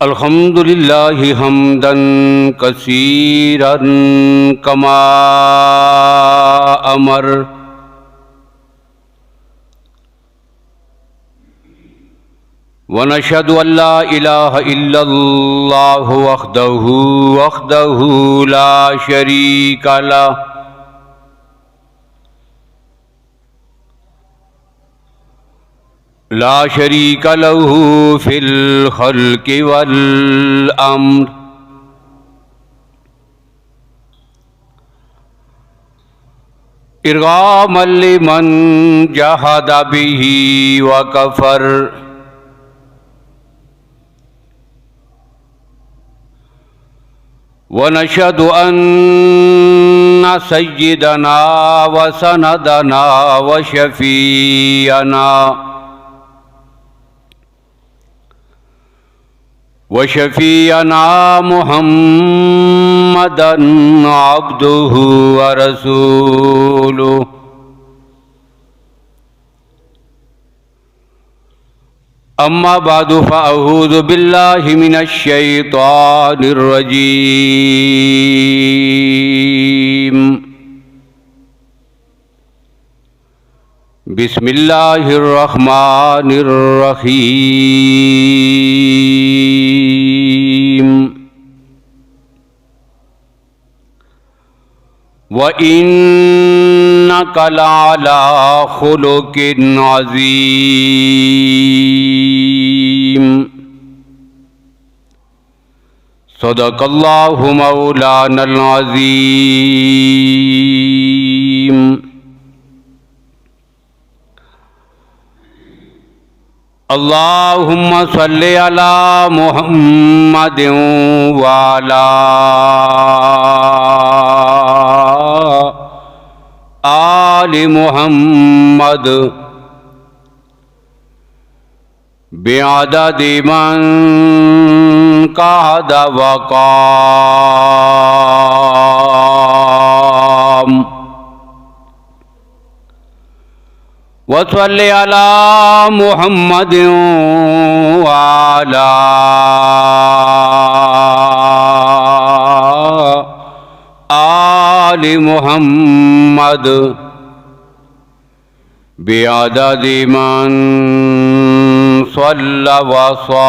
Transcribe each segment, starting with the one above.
अल्हम्दुलिल्लाहि हम्दन कसीरन कमा अमर व नशहदु अल्ला इलाहा इल्लल्लाहु वहदहु ला शरीका लह ला शरीका लहू फिल खल्क़ि वल अम्र इरगामन लिमन जहद बिही व कफर व नशहदु अन्ना सय्यदना व सनदना व शफीअना व शफीअना मुहम्मदन अब्दुहु व रसूलुहु अम्मा बादु फ़अऊज़ु बिल्लाहि मिनश शैतानिर रजीम बिस्मिल्लाहिर रहमानिर रहीम व इन्नका लअला खुलुक़िन अज़ीम सदक़ल्लाहु मौलानल अज़ीम। अल्लाहुम्मा सल्लि अला मुहम्मदिन व अला आलि मुहम्मद बिअददि मन कहद व क़ाम वसल्लि अला मुहम्मदिन व अला आलि मुहम्मद बिअददि मन सल्ला व साम।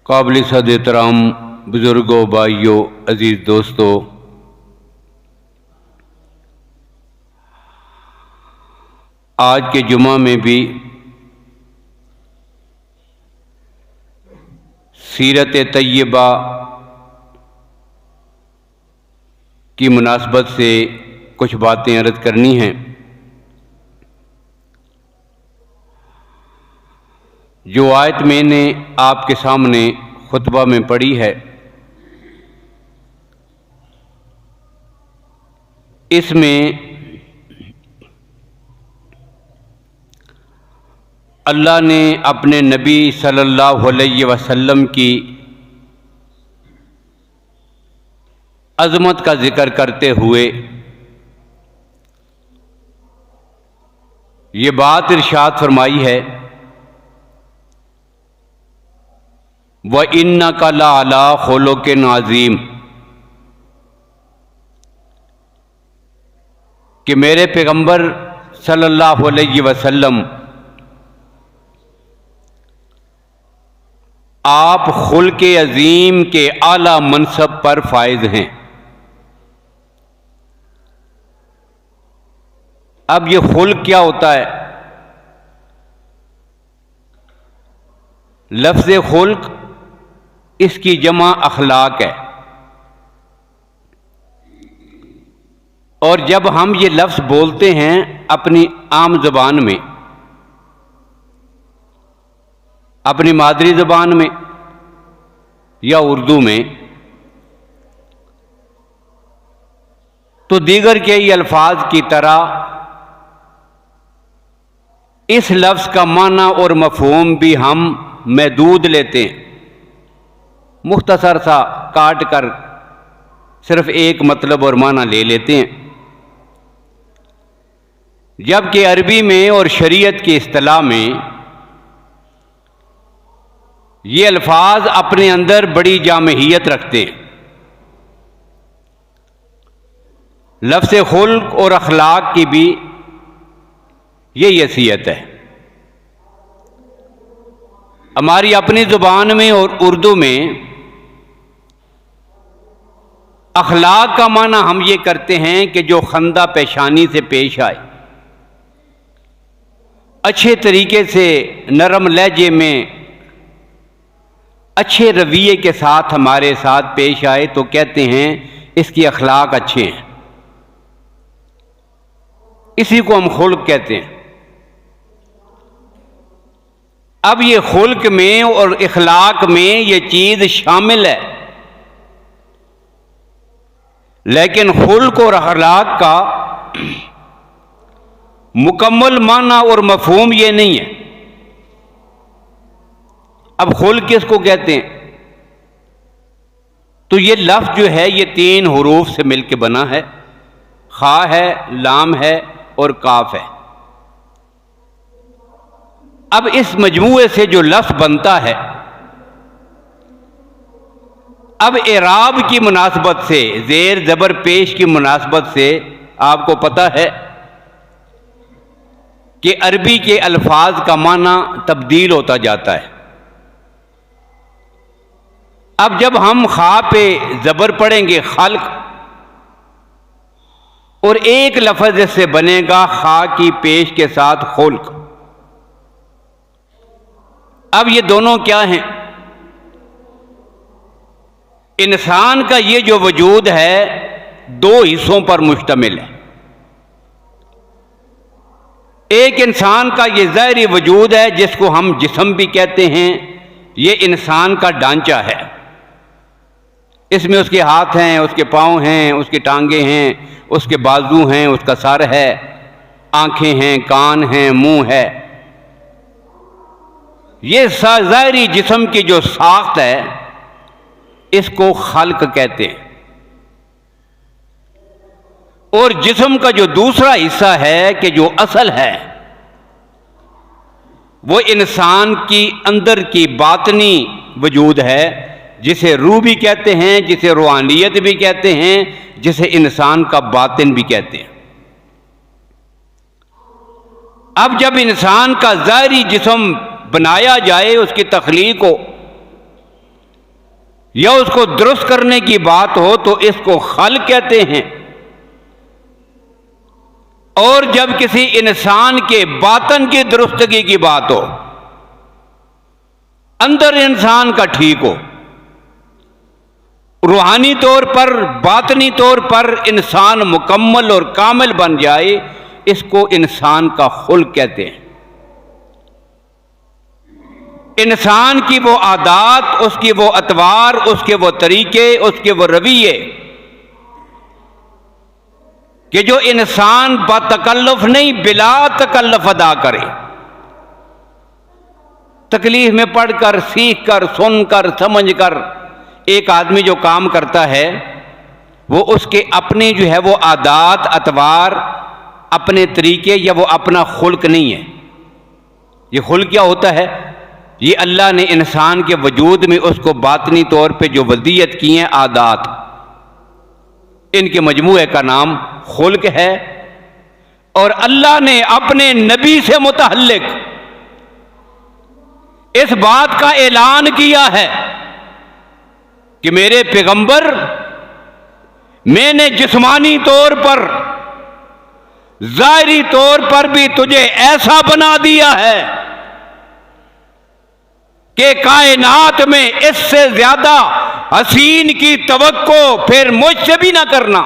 काबिल सद एहतराम बुजुर्गों, भाइयों, अजीज़ दोस्तों, आज के जुमा में भी सीरत तय्यबा की मुनासबत से कुछ बातें अर्ज़ करनी हैं। जो आयत मैंने आपके सामने खुतबा में पढ़ी है, इसमें अल्लाह ने अपने नबी सल्लल्लाहु अलैहि वसल्लम की अज़मत का जिक्र करते हुए ये बात इरशाद फरमाई है, व इन्नका लअला खुलुक़िन अज़ीम, कि मेरे पैगंबर सल्लल्लाहु अलैहि वसल्लम आप खुल्क़े अज़ीम के आला मनसब पर फायज हैं। अब ये खुल्क़ क्या होता है? लफ्ज़ खुल्क़ इसकी जमा अखलाक है, और जब हम ये लफ्ज़ बोलते हैं अपनी आम ज़बान में, अपनी मादरी ज़बान में या उर्दू में, तो दीगर के ही अल्फाज की तरह इस लफ्ज़ का माना और मफ़हूम भी हम महदूद लेते हैं, मुख्तसर सा काट कर सिर्फ एक मतलब और माना ले लेते हैं। जबकि अरबी में और शरीयत की इस्तिलाह में ये अल्फाज अपने अंदर बड़ी जामहियत रखते हैं। लफ्ज़ खुल्क और अखलाक की भी यही हैसियत है। हमारी अपनी ज़ुबान में और उर्दू में अखलाक का माना हम ये करते हैं कि जो खंदा पेशानी से पेश आए, अच्छे तरीके से नरम लहजे में अच्छे रवैये के साथ हमारे साथ पेश आए तो कहते हैं इसकी अखलाक अच्छे हैं, इसी को हम खुल्क कहते हैं। अब ये खुल्क में और इखलाक में ये चीज़ शामिल है, लेकिन खुल्क और अखलाक का मुकम्मल माना और मफहूम ये नहीं है। अब खुल्क किसको कहते हैं? तो ये लफ्ज़ जो है ये 3 हुरूफ से मिलकर बना है, खा है, लाम है और काफ है। अब इस मजमूए से जो लफ्ज़ बनता है, अब एराब की मुनासबत से, ज़ेर ज़बर पेश की मुनासबत से आपको पता है कि अरबी के अल्फाज का माना तब्दील होता जाता है। अब जब हम खा पे ज़बर पढ़ेंगे खल्क, और एक लफ्ज़ से बनेगा खा की पेश के साथ खुल्क। अब ये दोनों क्या हैं? इंसान का ये जो वजूद है 2 हिस्सों पर मुश्तमिल है। एक इंसान का ये ज़ाहिरी वजूद है जिसको हम जिस्म भी कहते हैं, ये इंसान का ढांचा है। इसमें उसके हाथ हैं, उसके पाँव हैं, उसकी टांगें हैं, उसके बाजू हैं, उसका सर है, आंखें हैं, कान हैं, मुंह है। ये ज़ाहिरी जिस्म की जो साख्त है इसको खल्क कहते हैं। और जिस्म का जो दूसरा हिस्सा है कि जो असल है, वो इंसान की अंदर की बातनी वजूद है, जिसे रूह भी कहते हैं, जिसे रूहानियत भी कहते हैं, जिसे इंसान का बातिन भी कहते हैं। अब जब इंसान का ज़ाहिरी जिस्म बनाया जाए, उसकी तख्लीक हो या उसको दुरुस्त करने की बात हो तो इसको खल्क कहते हैं। और जब किसी इंसान के बातन की दुरुस्तगी की बात हो, अंदर इंसान का ठीक हो, रूहानी तौर पर, बातनी तौर पर इंसान मुकम्मल और कामिल बन जाए, इसको इंसान का खुल्क कहते हैं। इंसान की वो आदात, उसकी वो अतवार, उसके वो तरीके, उसके वो रवैये कि जो इंसान बतकल्लुफ नहीं बिला तकल्लुफ अदा करे। तकलीफ में पढ़कर, सीख कर, सुनकर, समझकर एक आदमी जो काम करता है वो उसके अपने जो है वो आदात, अतवार, अपने तरीके या वो अपना खुल्क नहीं है। ये खुल्क क्या होता है? ये अल्लाह ने इंसान के वजूद में उसको बातनी तौर पे जो वज़ीयत की हैं आदात, इनके मजमूए का नाम खुल्क है। और अल्लाह ने अपने नबी से मुतअल्लिक इस बात का ऐलान किया है कि मेरे पैगंबर, मैंने जिस्मानी तौर पर, ज़ाहिरी तौर पर भी तुझे ऐसा बना दिया है कि कायनात में इससे ज्यादा हसीन की तवक्को फिर मुझसे भी ना करना।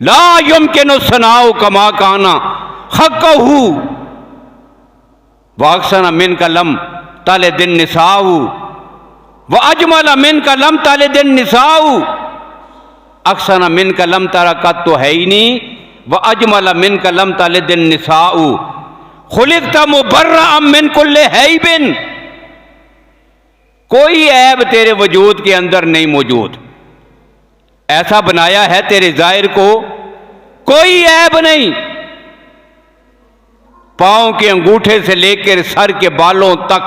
ला युमकिनु सनाउ कमा काना हक़हू वाक्सना मिन कलम ताले दिन निसाऊ व अजमल मिन कलम ताले दिन निसाऊ अक्सना मिन कलम तारा कत तो है ही नहीं व अजमल मिन कलम ताले दिन निसाऊ खुलिक़्ता मुबर्रअ मिन कुल्लि ऐबिन। कोई ऐब तेरे वजूद के अंदर नहीं मौजूद। ऐसा बनाया है तेरे ज़ाहिर को कोई ऐब नहीं। पांव के अंगूठे से लेकर सर के बालों तक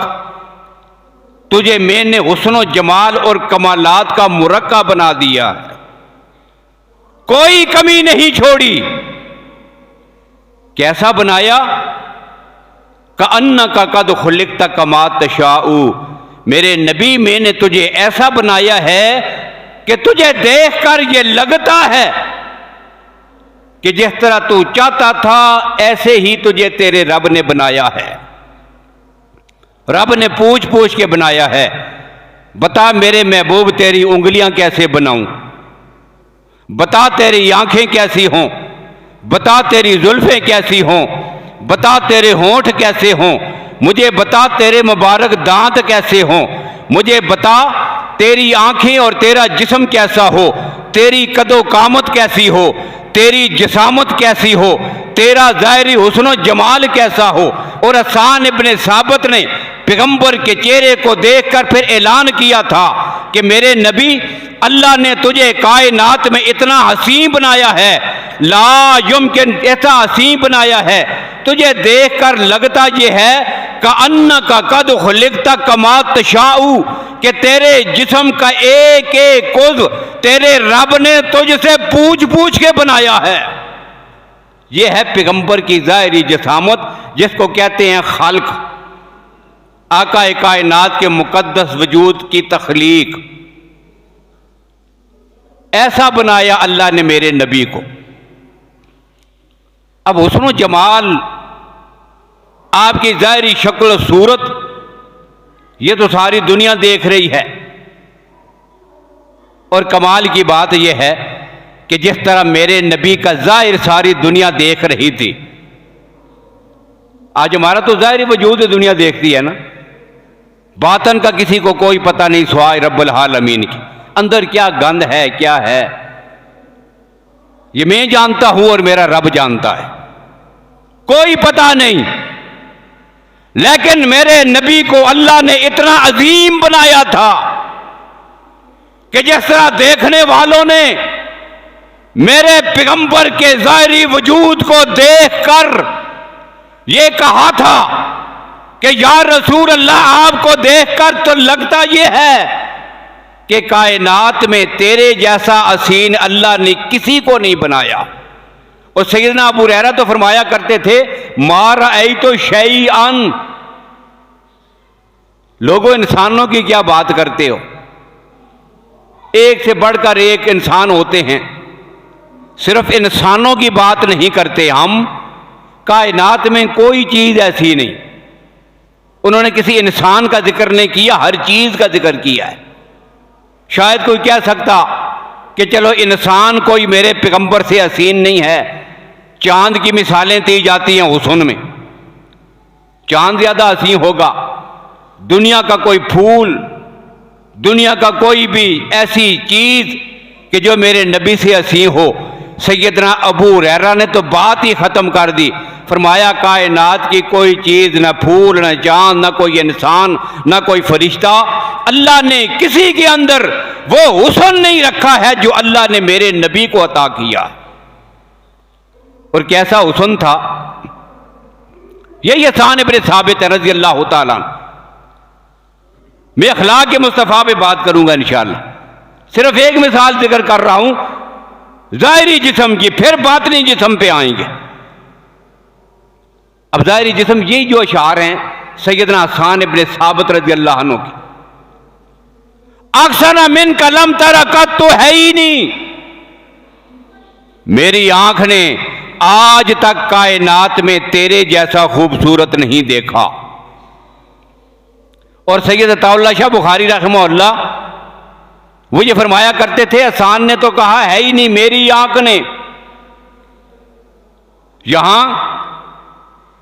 तुझे मैंने हुस्न जमाल और कमालात का मुरक्का बना दिया है, कोई कमी नहीं छोड़ी। कैसा बनाया? कअन्ना का कद खुलिकता कमा तशाऊ, मेरे नबी मैंने तुझे ऐसा बनाया है कि तुझे देखकर ये लगता है कि जिस तरह तू चाहता था ऐसे ही तुझे तेरे रब ने बनाया है। रब ने पूछ पूछ के बनाया है। बता मेरे महबूब तेरी उंगलियां कैसे बनाऊं, बता तेरी आंखें कैसी हों, बता तेरी जुल्फें कैसी हों, बता तेरे होंठ कैसे हों, मुझे बता तेरे मुबारक दांत कैसे हों, मुझे बता तेरी आंखें और तेरा जिस्म कैसा हो, तेरी कदो कामत कैसी हो, तेरी जिसामत कैसी हो, तेरा ज़ाहिरी हुस्न जमाल कैसा हो। और हसन इब्ने साबित ने पैगंबर के चेहरे को देखकर फिर ऐलान किया था कि मेरे नबी, अल्लाह ने तुझे कायनात में इतना हसीन बनाया है, ला युमकिन, ऐसा हसीन बनाया है, तुझे देखकर लगता यह है का अन्ना का कद खुलिकता कमा तशाऊ, कि तेरे जिस्म का एक एक उज़्व तेरे रब ने तुझसे पूछ पूछ के बनाया है। यह है पैगंबर की ज़ाहिरी जिसामत, जिसको कहते हैं खाल्क, आका कायनात के मुकद्दस वजूद की तख्लीक। ऐसा बनाया अल्लाह ने मेरे नबी को। अब हुस्न जमाल, आपकी ज़ाहिरी शक्ल सूरत, ये तो सारी दुनिया देख रही है। और कमाल की बात यह है कि जिस तरह मेरे नबी का ज़ाहिर सारी दुनिया देख रही थी, आज हमारा तो ज़ाहिरी वजूद दुनिया देखती है ना, बातन का किसी को कोई पता नहीं सिवाय रब्बुल आलमीन की। अंदर क्या गंद है, क्या है, ये मैं जानता हूं और मेरा रब जानता है, कोई पता नहीं। लेकिन मेरे नबी को अल्लाह ने इतना अजीम बनाया था कि जिस तरह देखने वालों ने मेरे पैगंबर के ज़ाहिरी वजूद को देखकर ये कहा था कि या रसूल अल्लाह, आपको देखकर तो लगता ये है कि कायनात में तेरे जैसा हसीन अल्लाह ने किसी को नहीं बनाया। और सैयदना अबू हुरैरा तो फरमाया करते थे, मार आई तो शैअन, लोगों इंसानों की क्या बात करते हो, एक से बढ़कर एक इंसान होते हैं। सिर्फ इंसानों की बात नहीं करते हम, कायनात में कोई चीज ऐसी नहीं। उन्होंने किसी इंसान का जिक्र नहीं किया, हर चीज का जिक्र किया है। शायद कोई कह सकता कि चलो इंसान कोई मेरे पैगंबर से हसीन नहीं है। चांद की मिसालें दी जाती हैं हुस्न में, चांद ज्यादा हसीन होगा। दुनिया का कोई फूल, दुनिया का कोई भी ऐसी चीज कि जो मेरे नबी से हसीन हो। सैयदना अबू हुरैरा ने तो बात ही खत्म कर दी। फरमाया कायनात की कोई चीज, न फूल, न चांद, न कोई इंसान, न कोई फरिश्ता, अल्लाह ने किसी के अंदर वो हुस्न नहीं रखा है जो अल्लाह ने मेरे नबी को अता किया। और कैसा हुस्न था, यही हसन इब्ने साबित रज़ी अल्लाह तआला। मैं अखलाक के मुस्तफ़ा पे बात करूंगा इंशाअल्लाह। सिर्फ एक मिसाल जिक्र कर रहा हूं ज़ाहिरी जिस्म की, फिर बातिनी जिस्म पे आएंगे। अब ज़ाहिरी जिस्म यही जो अशार हैं सैयदना हसन इब्ने साबित रज़ी अल्लाह अन्हु की, अक्सर मिन कलम तरकत तो है ही नहीं, मेरी आंख ने आज तक कायनात में तेरे जैसा खूबसूरत नहीं देखा। और सैयद अताउल्लाह शाह बुखारी रहमहुल्लाह वो ये फरमाया करते थे, हसन ने तो कहा है ही नहीं, मेरी आंख ने। यहां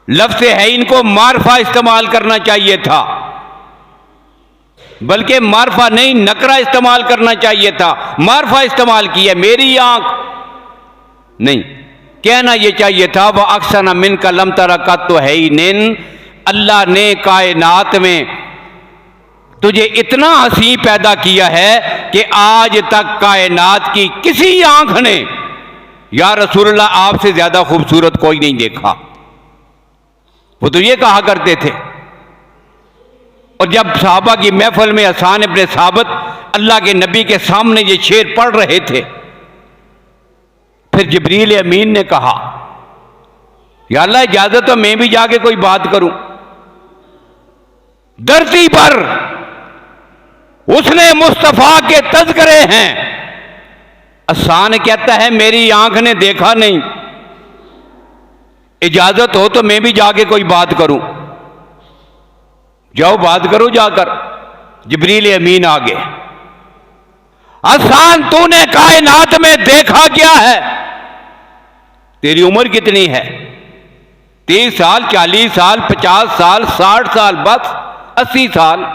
लफ्ज़ है इनको मारफा इस्तेमाल करना चाहिए था, बल्कि मारफा नहीं नकरा इस्तेमाल करना चाहिए था। मारफा इस्तेमाल किया, मेरी आंख नहीं, कहना यह चाहिए था वह अक्सर मिन का लम तरकत तो है ही निन, अल्लाह ने कायनात में तुझे इतना हसीन पैदा किया है कि आज तक कायनात की किसी आंख ने या रसूलल्लाह आपसे ज्यादा खूबसूरत कोई नहीं देखा। वो तो ये कहा करते थे। और जब सहाबा की महफिल में हसन इब्न साबित अल्लाह के नबी के सामने ये शेर पढ़ रहे थे, फिर जिब्रील अमीन ने कहा, या अल्लाह इजाजत तो मैं भी जाके कोई बात करूं। धरती पर उसने मुस्तफा के तज़किरे हैं। हसन कहता है मेरी आंख ने देखा नहीं, इजाजत हो तो मैं भी जाके कोई बात करूं। जाओ बात करो जाकर। जिब्रील अमीन आ गए। हसन तूने कायनात में देखा क्या है? तेरी उम्र कितनी है? 30 साल, 40 साल, 50 साल, 60 साल, बस 80 साल।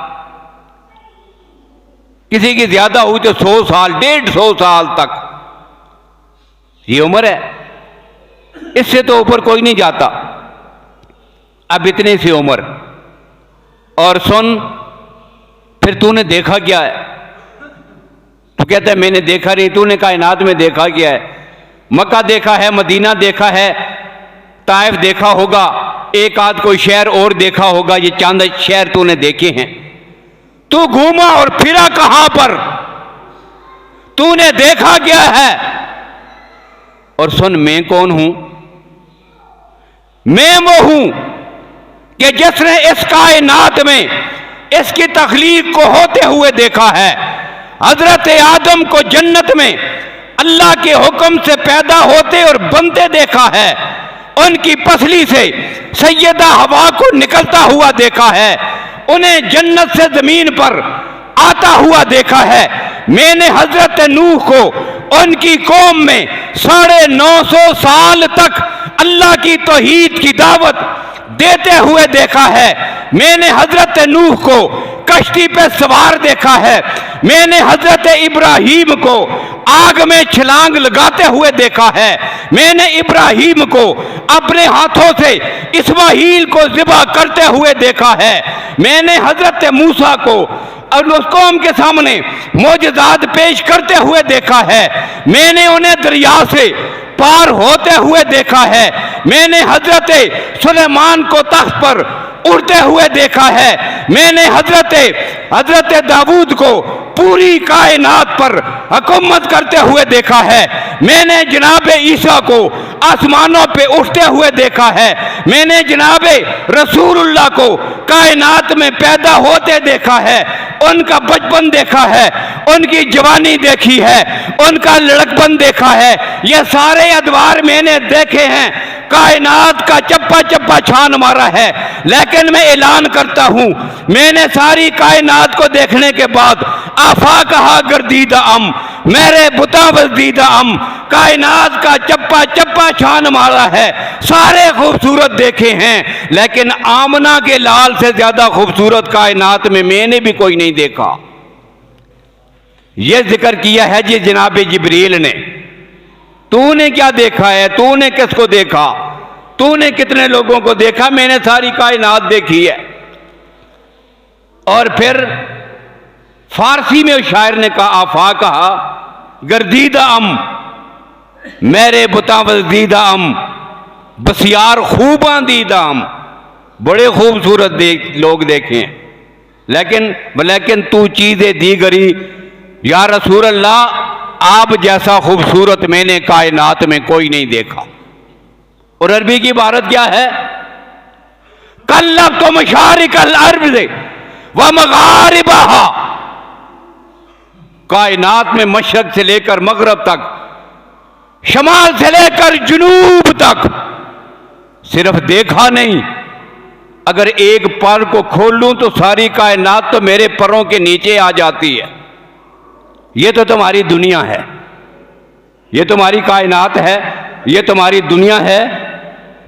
किसी की ज्यादा हुई तो 100 साल, 150 साल तक ये उम्र है। इससे तो ऊपर कोई नहीं जाता। अब इतनी सी उम्र। और सुन, फिर तूने देखा क्या है? तो कहता है मैंने देखा नहीं। तूने कायनात में देखा क्या है? मक्का देखा है, मदीना देखा है, ताइफ देखा होगा, एक आध कोई शहर और देखा होगा। ये चंद शहर तूने देखे हैं। तू घूमा और फिरा कहां पर? तूने देखा क्या है? और सुन, मैं कौन हूं? मैं वो हूं कि जिसने इस कायनात में इसकी तख्लीक को होते हुए देखा है। हजरत आदम को जन्नत में अल्लाह के हुक्म से पैदा होते और बनते देखा है। उनकी पसली से सैयदा हवा को निकलता हुआ देखा है। उन्हें जन्नत से जमीन पर आता हुआ देखा है। मैंने हजरत नूह को उनकी कौम में 950 साल तक अल्लाह की तौहीद की दावत देते हुए देखा है। मैंने हजरत नूह को कश्ती पे सवार देखा है। मैंने हजरत इब्राहीम को आग में छलांग लगाते हुए देखा है। मैंने इब्राहीम को अपने हाथों से इस्माईल को ज़िबा करते हुए देखा है। मैंने हजरत मूसा को और उस कौम के सामने मोजज़ात पेश करते हुए देखा है। मैंने उन्हें दरिया से पार होते हुए देखा है। मैंने हजरत सुलेमान को तख्त पर उड़ते हुए देखा है। मैंने हजरत दाऊद को पूरी कायनात पर हुकूमत करते हुए देखा है। मैंने जनाब ईसा को आसमानों पे उठते हुए देखा है। मैंने जनाब रसूलुल्लाह को कायनात में पैदा होते देखा है। उनका बचपन देखा है, उनकी जवानी देखी है, उनका लड़कपन देखा है। ये सारे अदवार मैंने देखे हैं। कायनात का चप्पा चप्पा छान मारा है। लेकिन मैं ऐलान करता हूं, मैंने सारी कायनात को देखने के बाद आफा कहा गर्दीदा अम, मेरे बुता वजदीदा अम, कायनात का चप्पा चप्पा छान मारा है। सारे खूबसूरत देखे हैं, लेकिन आमना के लाल से ज्यादा खूबसूरत कायनात में मैंने भी कोई नहीं देखा। यह जिक्र किया है जी जनाब जिब्रील ने। तूने क्या देखा है? तूने किसको देखा? तूने कितने लोगों को देखा? मैंने सारी कायनात देखी है। और फिर फारसी में शायर ने कहा, आफा कहा गर्दीदा अम, मेरे बुता वजदीदा अम, बसियार खूबां दीदा अम, बड़े खूबसूरत लोग देखे हैं। लेकिन तू चीजें दीगरी, या रसूल अल्लाह आप जैसा खूबसूरत मैंने कायनात में कोई नहीं देखा। और अरबी की इबारत क्या है? कल्लब तो मशारिकल अर्ब से व मगारिबहा, कायनात में मशरक से लेकर मगरब तक, शमाल से लेकर जुनूब तक सिर्फ देखा नहीं, अगर एक पर को खोल लूं तो सारी कायनात तो मेरे परों के नीचे आ जाती है। ये तो तुम्हारी दुनिया है, ये तुम्हारी कायनात है, ये तुम्हारी दुनिया है।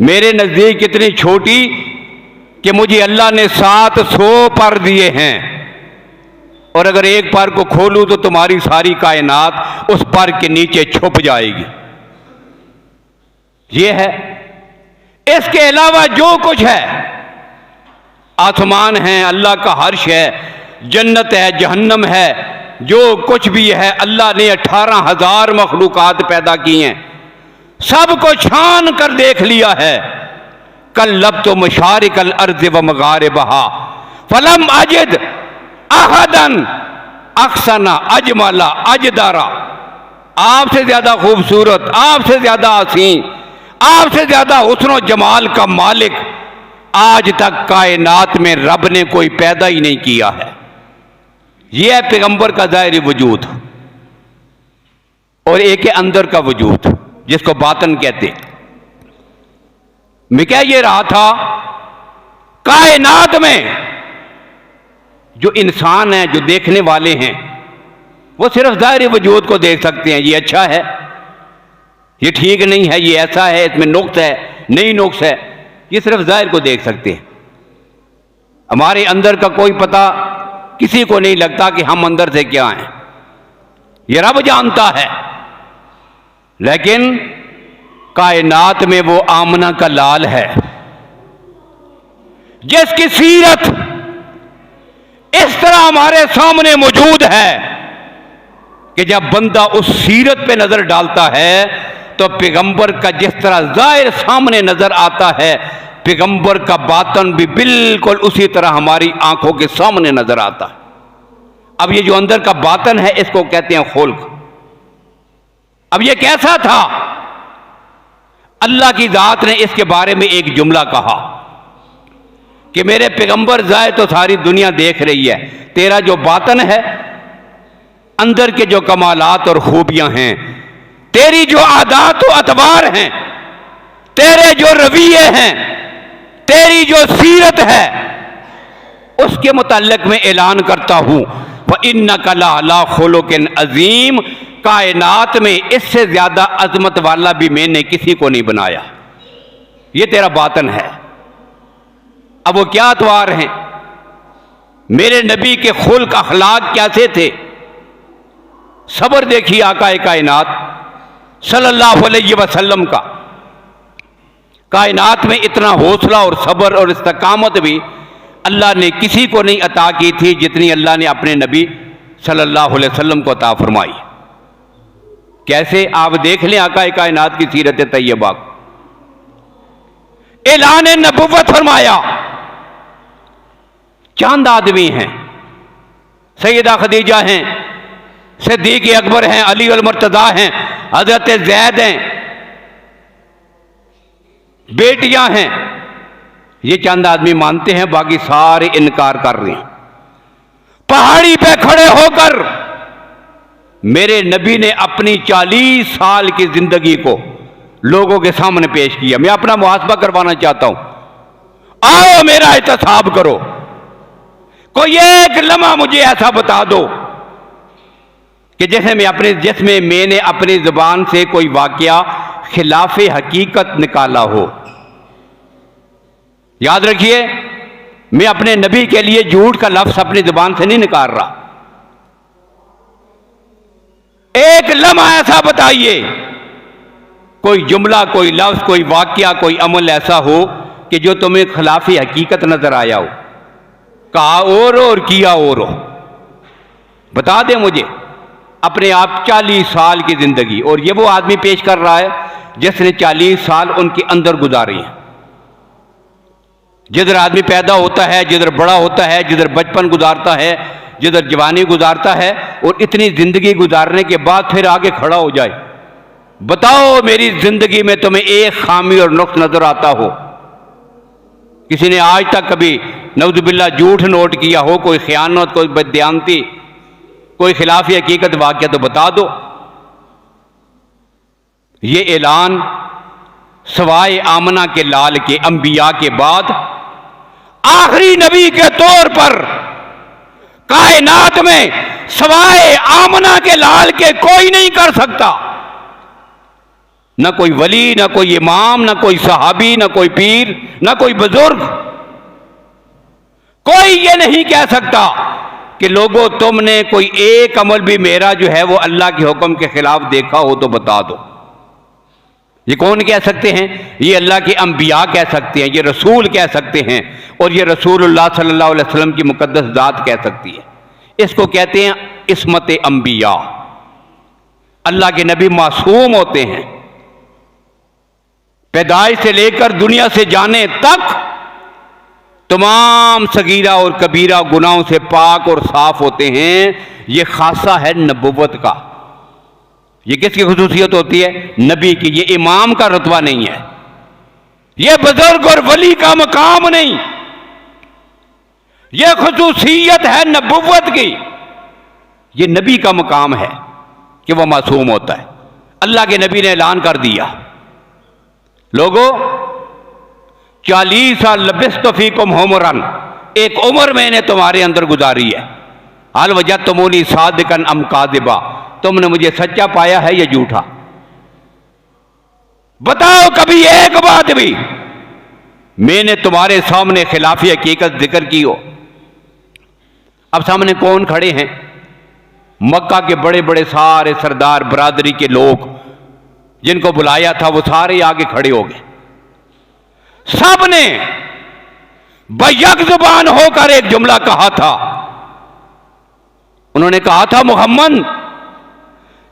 मेरे नजदीक इतनी छोटी कि मुझे अल्लाह ने 700 पर दिए हैं, और अगर एक पर को खोलूं तो तुम्हारी सारी कायनात उस पर के नीचे छुप जाएगी। ये है। इसके अलावा जो कुछ है, आसमान है, अल्लाह का हर्श है, जन्नत है, जहन्नम है, जो कुछ भी है, अल्लाह ने 18,000 मखलूकात पैदा की हैं। सबको छान कर देख लिया है। कल लब तो मशारिकल अर्ज़ व मगारिबहा फलम अजिद अहदन अक्सना अजमला अजदारा। आपसे ज्यादा खूबसूरत, आपसे ज्यादा हसीन, आपसे ज्यादा हुस्न और जमाल का मालिक आज तक कायनात में रब ने कोई पैदा ही नहीं किया है। यह है पैगंबर का ज़ाहिरी वजूद, और एक है अंदर का वजूद जिसको बातन कहते। मैं क्या ये रहा था, कायनात में जो इंसान है, जो देखने वाले हैं, वो सिर्फ ज़ाहिरी वजूद को देख सकते हैं। ये अच्छा है, ये ठीक नहीं है, ये ऐसा है, इसमें नुक्स है, नहीं नुक्स है, ये सिर्फ ज़ाहिर को देख सकते हैं। हमारे अंदर का कोई पता किसी को नहीं लगता कि हम अंदर से क्या हैं, ये रब जानता है। लेकिन कायनात में वो आमना का लाल है जिसकी सीरत इस तरह हमारे सामने मौजूद है कि जब बंदा उस सीरत पे नजर डालता है तो पैगंबर का जिस तरह जाहिर सामने नजर आता है, पैगंबर का बातन भी बिल्कुल उसी तरह हमारी आंखों के सामने नजर आता है। अब ये जो अंदर का बातन है इसको कहते हैं खुल्क। अब ये कैसा था, अल्लाह की जात ने इसके बारे में एक जुमला कहा कि मेरे पैगंबर जाए तो सारी दुनिया देख रही है, तेरा जो बातन है, अंदर के जो कमालात और खूबियां हैं, तेरी जो आदात व अतबार हैं, तेरे जो रवैये हैं, तेरी जो सीरत है, उसके मुताल्लिक मैं ऐलान करता हूं व इन्नका लअला खुलुकिन अजीम। कायनात में इससे ज्यादा अजमत वाला भी मैंने किसी को नहीं बनाया। ये तेरा बातन है। अब वो क्या अतवार हैं, मेरे नबी के खुल्क अखलाक कैसे थे। सब्र देखिए आका कायनात सल्लल्लाहु अलैहि वसल्लम का। कायनात में इतना हौसला और सब्र और इस्तकामत भी अल्लाह ने किसी को नहीं अता की थी जितनी अल्लाह ने अपने नबी सल्लल्लाहु अलैहि वसल्लम को अता फरमाई। कैसे, आप देख लें आका कायनात की सीरत तैयबा। ऐलान नबुव्वत फरमाया, चंद आदमी हैं, सैयदा खदीजा हैं, सिद्दीक अकबर हैं, अली अल मुर्तज़ा हैं, हजरत ज़ैद हैं, बेटियां हैं। ये चंद आदमी मानते हैं, बाकी सारे इनकार कर रहे हैं। पहाड़ी पे खड़े होकर मेरे नबी ने अपनी 40 साल की जिंदगी को लोगों के सामने पेश किया। मैं अपना मुहासबा करवाना चाहता हूं, आओ मेरा एहतसाब करो। कोई एक लम्हा मुझे ऐसा बता दो कि जिसमें मैंने अपनी जुबान से कोई वाकया खिलाफे हकीकत निकाला हो। याद रखिए, मैं अपने नबी के लिए झूठ का लफ्ज अपनी जुबान से नहीं निकाल रहा। एक लम्हा ऐसा बताइए, कोई जुमला, कोई लफ्ज, कोई वाकया, कोई अमल ऐसा हो कि जो तुम्हें खिलाफी हकीकत नजर आया हो, कहा और किया और हो। बता दे मुझे अपने आप 40 साल की जिंदगी। और ये वो आदमी पेश कर रहा है जिसने 40 साल उनके अंदर गुजारे हैं। जिधर आदमी पैदा होता है, जिधर बड़ा होता है, जिधर बचपन गुजारता है, जिधर जवानी गुजारता है, और इतनी जिंदगी गुजारने के बाद फिर आगे खड़ा हो जाए, बताओ मेरी जिंदगी में तुम्हें एक खामी और नुक्स नजर आता हो। किसी ने आज तक कभी नऊजुबिल्लाह झूठ नोट किया हो, कोई खयानत, कोई बददियानती, कोई खिलाफी हकीकत वाकया, तो बता दो। ये ऐलान सवाए आमना के लाल के अंबिया के बाद आखिरी नबी के तौर पर कायनात में सवाए आमना के लाल के कोई नहीं कर सकता। ना कोई वली, ना कोई इमाम, ना कोई सहाबी, ना कोई पीर, ना कोई बुजुर्ग। कोई ये नहीं कह सकता कि लोगों तुमने कोई एक अमल भी मेरा जो है वो अल्लाह के हुक्म के खिलाफ देखा हो तो बता दो। ये कौन कह सकते हैं? ये अल्लाह के अंबिया कह सकते हैं, ये रसूल कह सकते हैं, और ये रसूलुल्लाह सल्लल्लाहु अलैहि वसल्लम की मुकद्दस जात कह सकती है। इसको कहते हैं इस्मत अंबिया। अल्लाह के नबी मासूम होते हैं, पैदाइश से लेकर दुनिया से जाने तक तमाम सगीरा और कबीरा गुनाहों से पाक और साफ होते हैं। ये खासा है नबुव्वत का। ये किसकी खुसूसियत होती है? नबी की। ये इमाम का रुतबा नहीं है, ये बुजुर्ग और वली का मकाम नहीं, ये खुसूसियत है नबुव्वत की। ये नबी का मकाम है कि वह मासूम होता है। अल्लाह के नबी ने ऐलान कर दिया, लोगों 40 साल लबिस्तु फीकुम उमरन, एक उम्र मैंने तुम्हारे अंदर गुजारी है। हल वजदतुमूनी सादिकन अम कादिबा, तुमने मुझे सच्चा पाया है या झूठा? बताओ कभी एक बात भी मैंने तुम्हारे सामने खिलाफी हकीकत जिक्र की हो। अब सामने कौन खड़े हैं? मक्का के बड़े बड़े सारे सरदार बरादरी के लोग जिनको बुलाया था, वो सारे आगे खड़े हो गए। सब ने बैयक जुबान होकर एक जुमला कहा था। उन्होंने कहा था, मुहम्मद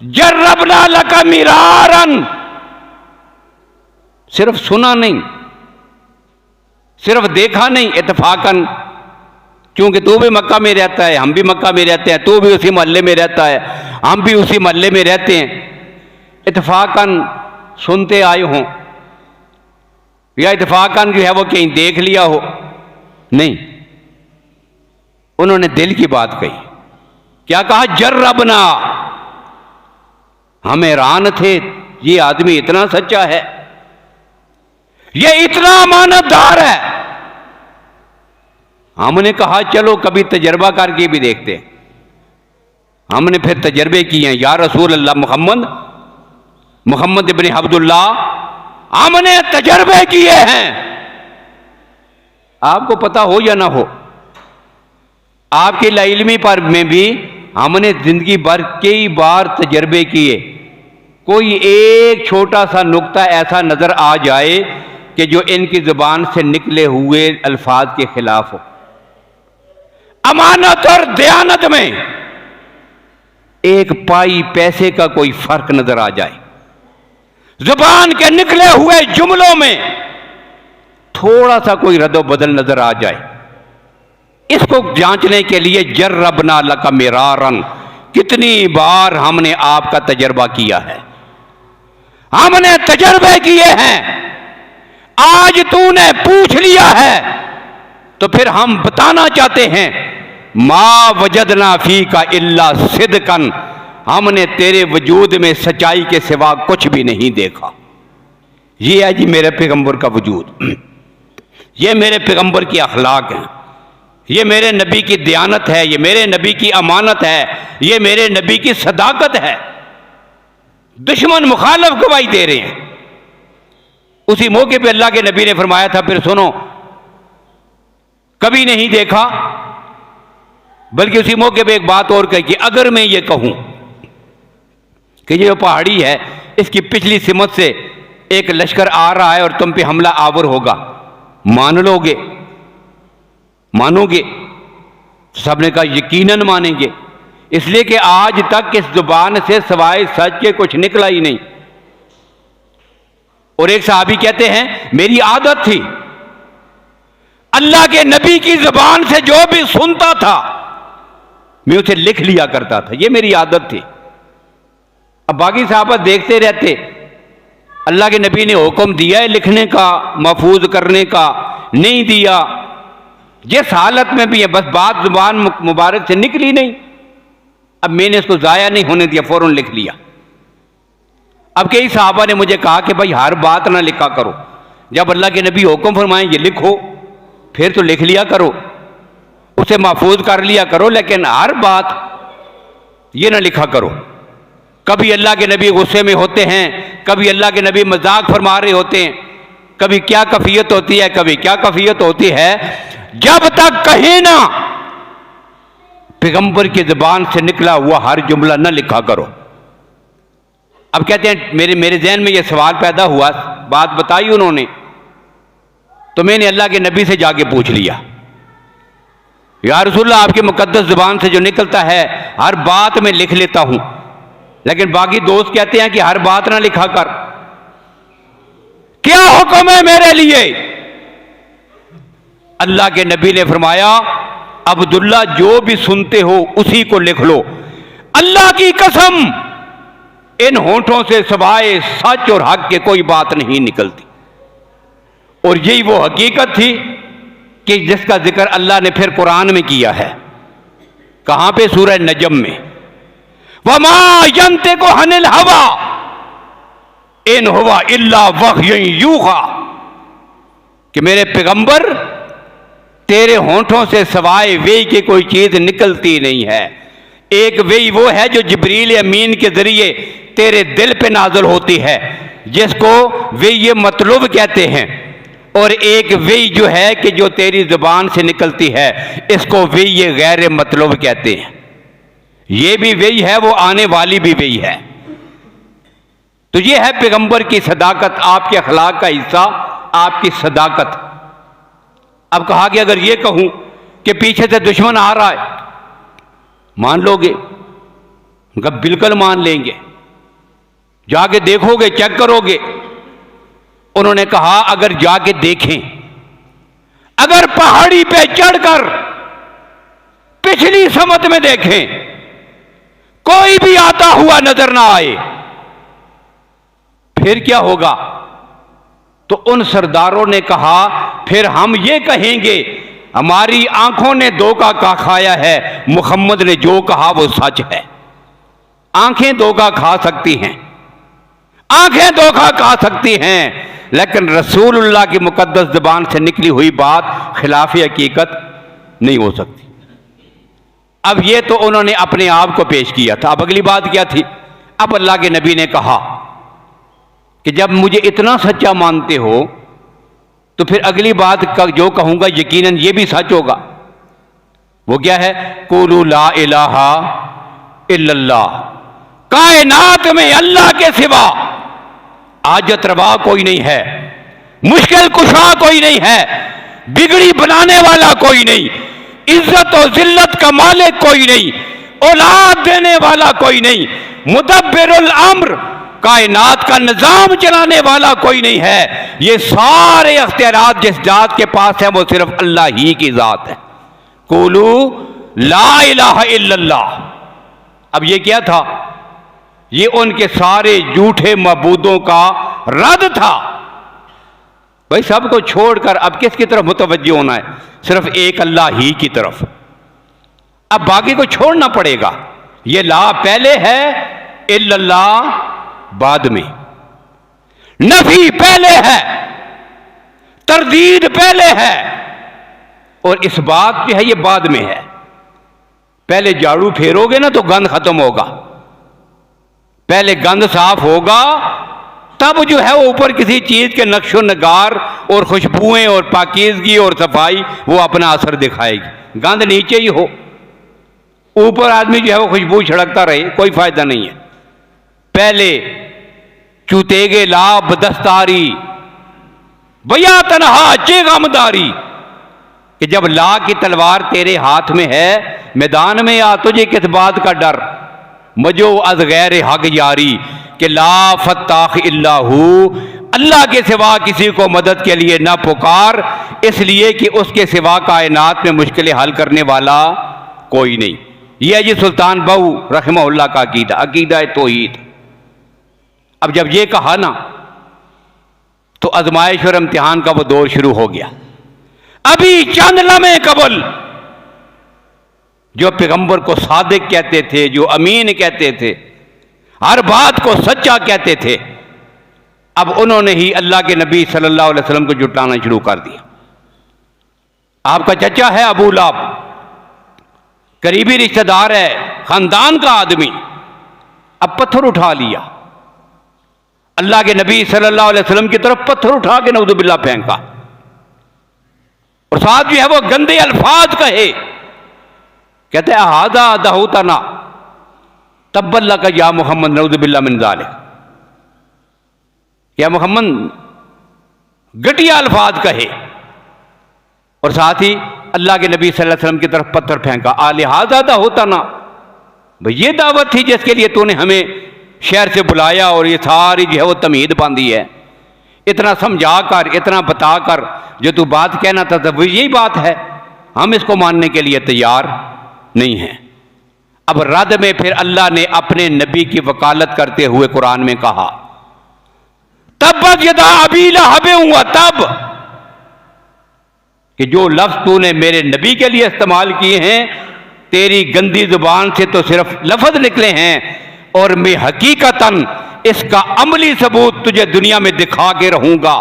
जर्रबना लका मिरारन। सिर्फ सुना नहीं, सिर्फ देखा नहीं, इत्तफाकन, क्योंकि तू भी मक्का में रहता है, हम भी मक्का में रहते हैं, तू भी उसी मोहल्ले में रहता है, हम भी उसी मोहल्ले में रहते हैं, इत्तफाकन सुनते आए हों या इत्तफाकन जो है वो कहीं देख लिया हो। नहीं, उन्होंने दिल की बात कही। क्या कहा? जर्रबना। हम हैरान थे, ये आदमी इतना सच्चा है, ये इतना अमानतदार है। हमने कहा चलो कभी तजर्बा करके भी देखते हैं। हमने फिर तजर्बे किए हैं। या रसूल अल्लाह मोहम्मद इब्न अब्दुल्लाह, हमने तजर्बे किए हैं। आपको पता हो या ना हो, आपके लाइल्मी पर में भी हमने जिंदगी भर कई बार तजर्बे किए। कोई एक छोटा सा नुक्ता ऐसा नजर आ जाए कि जो इनकी जुबान से निकले हुए अल्फाज के खिलाफ हो। अमानत और दयानत में एक पाई पैसे का कोई फर्क नजर आ जाए, जुबान के निकले हुए जुमलों में थोड़ा सा कोई रद्दो बदल नजर आ जाए, इसको जांचने के लिए जर्रबना लका मिरारन, कितनी बार हमने आपका तजर्बा किया है, हमने तजर्बे किए हैं। आज तूने पूछ लिया है तो फिर हम बताना चाहते हैं, मा वजदना फी का इल्ला सिद्कन, हमने तेरे वजूद में सच्चाई के सिवा कुछ भी नहीं देखा। ये है जी मेरे पैगंबर का वजूद, ये मेरे पैगंबर की अखलाक है, ये मेरे नबी की दयानत है, ये मेरे नबी की अमानत है, ये मेरे नबी की सदाकत है। दुश्मन मुखालिफ गवाही दे रहे हैं। उसी मौके पे अल्लाह के नबी ने फरमाया था, फिर सुनो, कभी नहीं देखा। बल्कि उसी मौके पे एक बात और कही कि अगर मैं ये कहूं कि ये जो पहाड़ी है इसकी पिछली सिमत से एक लश्कर आ रहा है और तुम पे हमला आवर होगा, मान लोगे? मानोगे? सबने कहा यकीनन मानेंगे, इसलिए कि आज तक इस जुबान से सवाए सच के कुछ निकला ही नहीं। और एक साहबी कहते हैं, मेरी आदत थी अल्लाह के नबी की जुबान से जो भी सुनता था मैं उसे लिख लिया करता था, ये मेरी आदत थी। अब बाकी साहबा देखते रहते, अल्लाह के नबी ने हुक्म दिया है लिखने का, महफूज करने का, नहीं दिया। जिस हालत में भी है, बस बात जुबान मुबारक से निकली नहीं, अब मैंने इसको जाया नहीं होने दिया, फौरन लिख लिया। अब कई साहबा ने मुझे कहा कि भाई हर बात ना लिखा करो, जब अल्लाह के नबी हुक्म फरमाएंगे लिखो फिर तो लिख लिया करो, उसे महफूज कर लिया करो, लेकिन हर बात ये ना लिखा करो। कभी अल्लाह के नबी गुस्से में होते हैं, कभी अल्लाह के नबी मजाक फरमा रहे होते हैं, कभी क्या कफियत होती है, कभी क्या कफियत होती है। जब तक कहीं ना पैगंबर की जुबान से निकला हुआ हर जुमला न लिखा करो। अब कहते हैं मेरे जहन में यह सवाल पैदा हुआ, बात बताई उन्होंने, तो मैंने अल्लाह के नबी से जाके पूछ लिया, या रसूलल्लाह आपकी मुकद्दस जुबान से जो निकलता है हर बात में लिख लेता हूं, लेकिन बाकी दोस्त कहते हैं कि हर बात ना लिखा कर। क्या हुक्म है मेरे लिए? अल्लाह के नबी ने फरमाया, अब्दुल्ला जो भी सुनते हो उसी को लिख लो। अल्लाह की कसम, इन होंठों से सिवाय सच और हक के कोई बात नहीं निकलती। और यही वो हकीकत थी कि जिसका जिक्र अल्लाह ने फिर कुरान में किया है। कहां पे? सूरह नजम में, वमा यंतिकु अनिल हवा इन हुवा इल्ला वह्युन यूहा, कि मेरे पैगंबर तेरे होंठों से सिवाय वही की कोई चीज निकलती नहीं है। एक वही वो है जो जिब्रील अमीन के जरिए तेरे दिल पे नाज़िल होती है, जिसको वे ये मतलूब कहते हैं, और एक वही जो है कि जो तेरी जुबान से निकलती है, इसको वे ये गैर मतलूब कहते हैं। ये भी वही है, वो आने वाली भी वही है। तो ये है पैगंबर की सदाकत, आपके अखलाक का हिस्सा, आपकी सदाकत। अब कहा कि अगर ये कहूं कि पीछे से दुश्मन आ रहा है, मान लोगे? उनका बिल्कुल मान लेंगे। जाके देखोगे, चेक करोगे? उन्होंने कहा अगर जाके देखें, अगर पहाड़ी पे चढ़कर पिछली समत में देखें, कोई भी आता हुआ नजर ना आए, फिर क्या होगा? तो उन सरदारों ने कहा फिर हम ये कहेंगे हमारी आंखों ने धोखा का खाया है, मुहम्मद ने जो कहा वो सच है। आंखें धोखा खा सकती हैं, आंखें धोखा खा सकती हैं, लेकिन रसूलुल्लाह की मुकद्दस ज़बान से निकली हुई बात खिलाफ हकीकत नहीं हो सकती। अब ये तो उन्होंने अपने आप को पेश किया था। अब अगली बात क्या थी? अब अल्लाह के नबी ने कहा कि जब मुझे इतना सच्चा मानते हो तो फिर अगली बात का जो कहूंगा यकीनन ये भी सच होगा। वो क्या है? कुलू ला इलाहा इल्लल्लाह, कायनात में अल्लाह के सिवा आजत रवा कोई नहीं है, मुश्किल कुशा कोई नहीं है, बिगड़ी बनाने वाला कोई नहीं, इज्जत और जिल्लत का मालिक कोई नहीं, औलाद देने वाला कोई नहीं, मुदब्बिरुल अम्र, कायनात का निजाम चलाने वाला कोई नहीं है। ये सारे अख्तियारात जिस जात के पास है वो सिर्फ अल्लाह ही की जात है। कुलू ला इलाहा इल्लल्लाह। अब ये क्या था? ये उनके सारे झूठे मबूदों का रद्द था। भाई सबको छोड़कर अब किसकी तरफ मुतवज्जो होना है? सिर्फ एक अल्लाह ही की तरफ। अब बाकी को छोड़ना पड़ेगा। ये ला पहले है, इल्लल्लाह बाद में, नफी पहले है, तरदीद पहले है, और इस बात जो है ये बाद में है। पहले झाड़ू फेरोगे ना तो गंद खत्म होगा, पहले गंद साफ होगा, तब जो है वो ऊपर किसी चीज के नक्शो नगार और खुशबुएं और पाकीज़गी और सफाई वो अपना असर दिखाएगी। गंद नीचे ही हो, ऊपर आदमी जो है वो खुशबू छिड़कता रहे, कोई फायदा नहीं है। पहले चूतेगे लाभ दस्तारी भैया तनहा चे गमदारी, कि जब ला की तलवार तेरे हाथ में है, मैदान में आ तुझे किस बात का डर, मजो अज गैर हक यारी, कि ला फत्ताख इल्लाहू, अल्लाह के सिवा किसी को मदद के लिए ना पुकार, इसलिए कि उसके सिवा कायनात में मुश्किलें हल करने वाला कोई नहीं। यह है जी सुल्तान बहू रहमहुल्लाह का अकीदा, अकीदा तौहीद। अब जब ये कहा ना तो आजमाइश और इम्तिहान का वो दौर शुरू हो गया। अभी चंद लम्हे कबल जो पैगंबर को सादिक कहते थे, जो अमीन कहते थे, हर बात को सच्चा कहते थे, अब उन्होंने ही अल्लाह के नबी सल्लल्लाहु अलैहि वसल्लम को जुटाना शुरू कर दिया। आपका चचा है अबू लहब, करीबी रिश्तेदार है, खानदान का आदमी, अब पत्थर उठा लिया, अल्लाह के नबी सल्लल्लाहु अलैहि वसल्लम की तरफ पत्थर उठा के नऊज़ुबिल्लाह फेंका, और साथ जो है वो गंदे अल्फाज कहे, कहते हैं हादा दहूतना तब्बल्ला का या मोहम्मद नऊज़ुबिल्लाह मिन ज़ालिक, या मोहम्मद घटिया अल्फाज कहे, और साथ ही अल्लाह के नबी सल्लल्लाहु अलैहि वसल्लम की तरफ पत्थर फेंका। आलिहाजा दहूतना, भाई ये दावत थी जिसके लिए तूने हमें शहर से बुलाया और ये सारी जो है वो तमीद बांधी है, इतना समझा कर, इतना बता कर जो तू बात कहना था तो यही बात है, हम इसको मानने के लिए तैयार नहीं हैं। अब रद में फिर अल्लाह ने अपने नबी की वकालत करते हुए कुरान में कहा, तब्बत यदा अबी लहब हुआ, तब कि जो लफ्ज तूने मेरे नबी के लिए इस्तेमाल किए हैं, तेरी गंदी जुबान से तो सिर्फ लफ्ज निकले हैं और मैं हकीकतन इसका अमली सबूत तुझे दुनिया में दिखा के रहूंगा।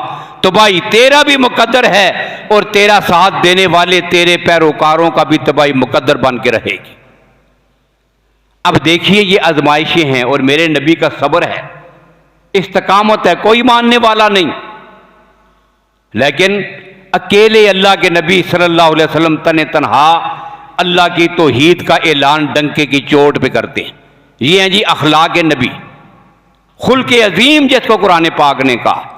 तो भाई तेरा भी मुकद्दर है और तेरा साथ देने वाले तेरे पैरोकारों का भी तबाही मुकद्दर बन के रहेगी। अब देखिए ये आजमाइशें हैं और मेरे नबी का सब्र है, इस्तिकामत है, कोई मानने वाला नहीं, लेकिन अकेले अल्लाह के नबी सल्लल्लाहु अलैहि वसल्लम तने तनहा अल्लाह की तौहीद का ऐलान डंके की चोट पे करते हैं। ये हैं जी अखलाक नबी, खुल्क अजीम जिसको कुरान पाक ने कहा।